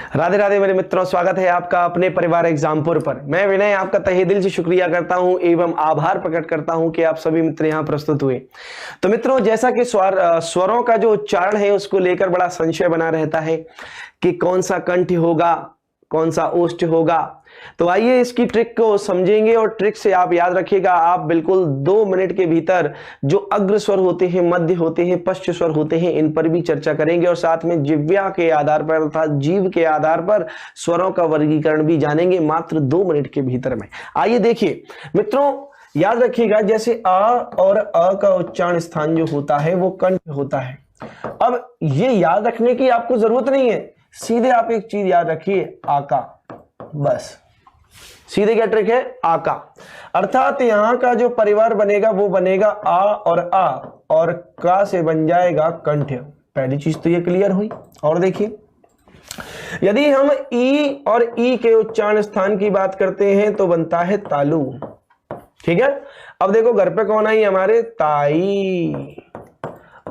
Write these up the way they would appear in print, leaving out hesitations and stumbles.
राधे राधे मेरे मित्रों, स्वागत है आपका अपने परिवार एग्जामपुर पर। मैं विनय आपका तहे दिल से शुक्रिया करता हूं एवं आभार प्रकट करता हूं कि आप सभी मित्र यहां प्रस्तुत हुए। तो मित्रों, जैसा कि स्वरों का जो उच्चारण है उसको लेकर बड़ा संशय बना रहता है कि कौन सा कंठ होगा, कौन सा ओष्ठ होगा। तो आइए इसकी ट्रिक को समझेंगे और ट्रिक से आप याद रखिएगा, आप बिल्कुल 2 मिनट के भीतर जो अग्र स्वर होते हैं, मध्य होते हैं, पश्च स्वर होते हैं, इन पर भी चर्चा करेंगे और साथ में जिह्वा के आधार पर अर्थात जीव के आधार पर स्वरों का वर्गीकरण भी जानेंगे मात्र 2 मिनट के भीतर में। आइए देखिए मित्रों, याद रखिएगा जैसे आ और अ का उच्चारण स्थान जो होता है वो कंठ होता है। अब ये याद रखने की आपको जरूरत नहीं है, सीधे आप एक चीज याद रखिए, आका। बस सीधे क्या ट्रिक है, आका। अर्थात यहां का जो परिवार बनेगा वो बनेगा आ और का से बन जाएगा कंठ। पहली चीज तो ये क्लियर हुई। और देखिए, यदि हम ई और ई के उच्चारण स्थान की बात करते हैं तो बनता है तालु। ठीक है, अब देखो घर पे कौन आई हमारे, ताई,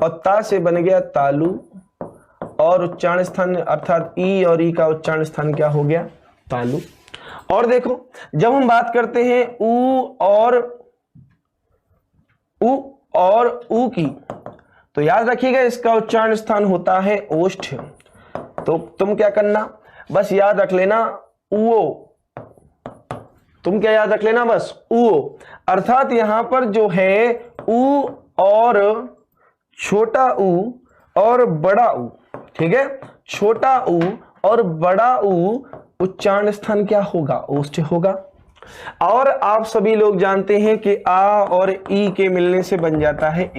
और ता से बन गया तालु और उच्चारण स्थान अर्थात ई और ई का उच्चारण स्थान क्या हो गया, तालु। और देखो, जब हम बात करते हैं ऊ और ऊ की, तो याद रखिएगा इसका उच्चारण स्थान होता है ओष्ठ। तो तुम क्या करना, बस याद रख लेना उओ। तुम क्या याद रख लेना, बस उओ। अर्थात यहां पर जो है ऊ और छोटा ऊ और बड़ा ऊ, ठीक है, छोटा ऊ और बड़ा ऊ उच्चारण स्थान क्या होगा, ओष्ठ होगा। और आप सभी लोग जानते हैं कि आ और ई के मिलने से बन जाता है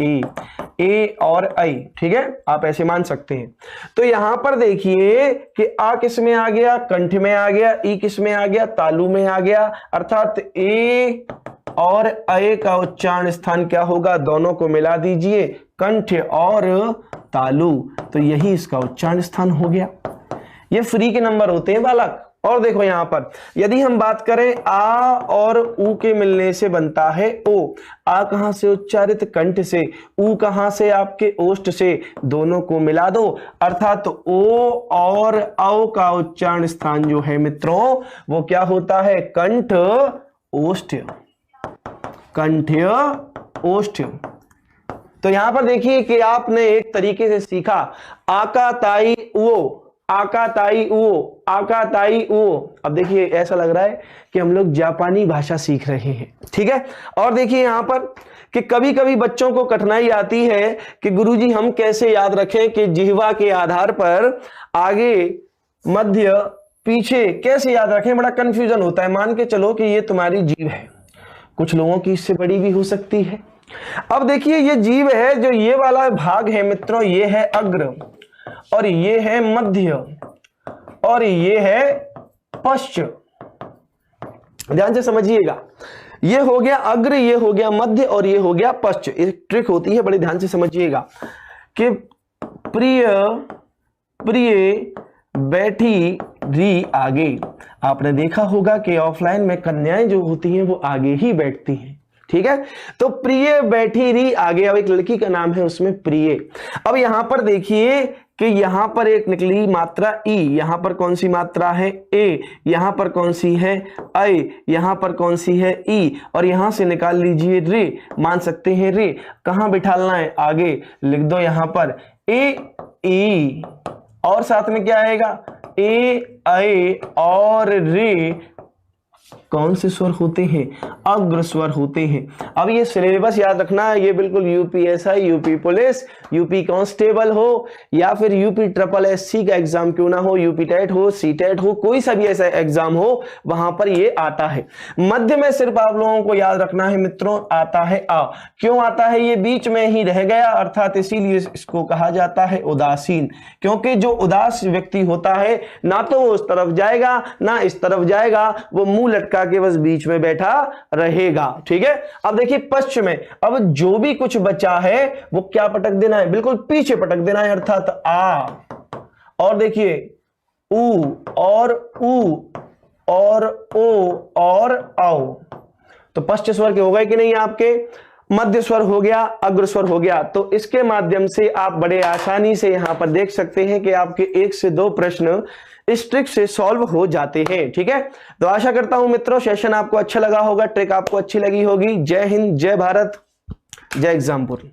ए और आई। ठीक है, आप ऐसे मान सकते हैं। तो यहां पर देखिए कि आ किस में आ गया, कंठ में आ गया, ई किस में आ गया, तालु में आ गया। अर्थात ए और अ का उच्चारण स्थान क्या होगा, दोनों को मिला दीजिए, कंठ और तालु। तो यही इसका उच्चारण स्थान हो गया। ये फ्री के नंबर होते हैं बालक। और देखो यहां पर यदि हम बात करें आ और ऊ के मिलने से बनता है ओ। आ कहां से उच्चारित, कंठ से। ऊ कहां से, आपके ओष्ठ से। दोनों को मिला दो, अर्थात तो ओ और औ का उच्चारण स्थान जो है मित्रों वो क्या होता है, कंठ ओष्ठ। कंठ ओष्ठ। तो यहां पर देखिए कि आपने एक तरीके से सीखा आका ताई उओ, आका ताई उओ, आका ताई उओ। अब देखिए ऐसा लग रहा है कि हम लोग जापानी भाषा सीख रहे हैं। ठीक है, और देखिए यहां पर कि कभी कभी बच्चों को कठिनाई आती है कि गुरुजी हम कैसे याद रखें कि जिह्वा के आधार पर आगे मध्य पीछे कैसे याद रखें, बड़ा कंफ्यूजन होता है। मान के चलो कि ये तुम्हारी जीभ है, कुछ लोगों की इससे बड़ी भी हो सकती है। अब देखिए ये जीभ है, जो ये वाला भाग है मित्रों, ये है अग्र और ये है मध्य और ये है पश्च। ध्यान से समझिएगा, ये हो गया अग्र, ये हो गया मध्य और ये हो गया पश्च। एक ट्रिक होती है, बड़े ध्यान से समझिएगा कि प्रिय प्रिय बैठी री आगे। आपने देखा होगा कि ऑफलाइन में कन्याएं जो होती हैं वो आगे ही बैठती हैं। ठीक है, तो प्रिय बैठी री आगे। अब एक लड़की का नाम है उसमें प्रिय। अब यहां पर देखिए कि यहां पर एक निकली मात्रा ई, यहां पर कौन सी मात्रा है, ए, यहां पर कौन सी है, ऐ, यहां पर कौन सी है, ई, और यहां से निकाल लीजिए रे, मान सकते हैं रे। कहां बिठालना है, आगे लिख दो यहां पर ए ई, और साथ में क्या आएगा, ए ऐ और रे। कौन से स्वर होते हैं, अग्र स्वर होते हैं। अब ये सिलेबस याद रखना है, ये बिल्कुल UPSI, UP police, UP constable हो या फिर यूपी ट्रिपल एससी का एग्जाम क्यों ना हो, यूपी टेट हो, सी टेट हो, कोई सा भी ऐसा एग्जाम हो वहां पर ये आता है। मध्य में सिर्फ आप लोगों को याद रखना है मित्रों, आता है आ। क्यों आता है, ये बीच में ही रह गया, अर्थात इसीलिए इसको कहा जाता है उदासीन। क्योंकि जो उदास व्यक्ति होता है ना तो वो उस तरफ जाएगा ना इस तरफ जाएगा, वो मुंह लटका के बस बीच में बैठा रहेगा। ठीक है, अब देखिए पश्चिम में, अब जो भी कुछ बचा है वो क्या पटक देना है, बिल्कुल पीछे पटक देना है, अर्थात आ। और देखिए ऊ और ओ और औ। तो पश्च स्वर के हो गए कि नहीं आपके, मध्य स्वर हो गया, अग्र स्वर हो गया। तो इसके माध्यम से आप बड़े आसानी से यहां पर देख सकते हैं कि आपके 1 से 2 प्रश्न इस ट्रिक से सॉल्व हो जाते हैं। ठीक है, तो आशा करता हूं मित्रों सेशन आपको अच्छा लगा होगा, ट्रिक आपको अच्छी लगी होगी। जय हिंद, जय भारत, जय एग्जामपुर।